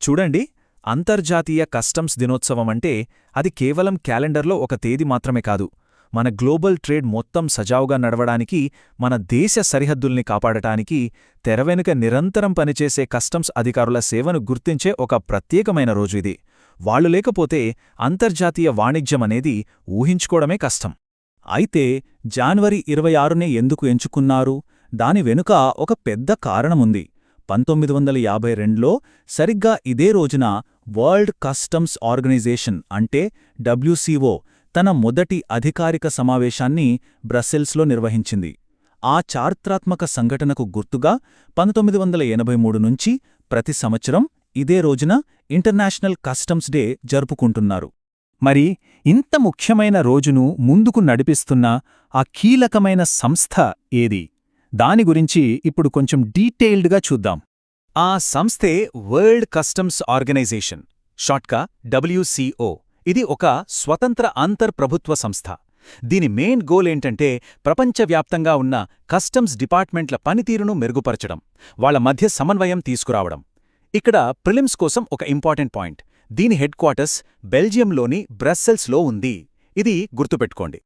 చూడండి, అంతర్జాతీయ కస్టమ్స్ దినోత్సవం అంటే అది కేవలం క్యాలెండర్లో ఒక తేదీ మాత్రమే కాదు, మన గ్లోబల్ ట్రేడ్ మొత్తం సజావుగా నడవడానికి, మన దేశ సరిహద్దుల్ని కాపాడటానికి తెరవెనుక నిరంతరం పనిచేసే కస్టమ్స్ అధికారుల సేవను గుర్తించే ఒక ప్రత్యేకమైన రోజు ఇది. వాళ్లు లేకపోతే అంతర్జాతీయ వాణిజ్యమనేది ఊహించుకోవడమే కష్టం. అయితే జనవరి 26నే ఎందుకు ఎంచుకున్నారు? దాని వెనుక ఒక పెద్ద కారణముంది. 1952లో సరిగ్గా ఇదే రోజున వరల్డ్ కస్టమ్స్ ఆర్గనైజేషన్ అంటే WCO తన మొదటి అధికారిక సమావేశాన్ని బ్రసెల్స్లో నిర్వహించింది. ఆ చారిత్రాత్మక సంఘటనకు గుర్తుగా 1983 నుంచి ప్రతి సంవత్సరం ఇదే రోజున ఇంటర్నేషనల్ కస్టమ్స్ డే జరుపుకుంటున్నారు. మరి ఇంత ముఖ్యమైన రోజును ముందుకు నడిపిస్తున్న ఆ కీలకమైన సంస్థ ఏది? దాని గురించి ఇప్పుడు కొంచెం డీటెయిల్డ్గా చూద్దాం. ఆ సంస్థే వరల్డ్ కస్టమ్స్ ఆర్గనైజేషన్, షార్ట్గా WCO. ఇది ఒక స్వతంత్ర అంతర్ప్రభుత్వ సంస్థ. దీని మెయిన్ గోల్ ఏంటంటే ప్రపంచవ్యాప్తంగా ఉన్న కస్టమ్స్ డిపార్ట్మెంట్ల పనితీరును మెరుగుపరచడం, వాళ్ల మధ్య సమన్వయం తీసుకురావడం. ఇక్కడ ప్రిలిమ్స్ కోసం ఒక ఇంపార్టెంట్ పాయింట్: దీని హెడ్ క్వార్టర్స్ బెల్జియంలోని బ్రస్సెల్స్లో ఉంది. ఇది గుర్తుపెట్టుకోండి.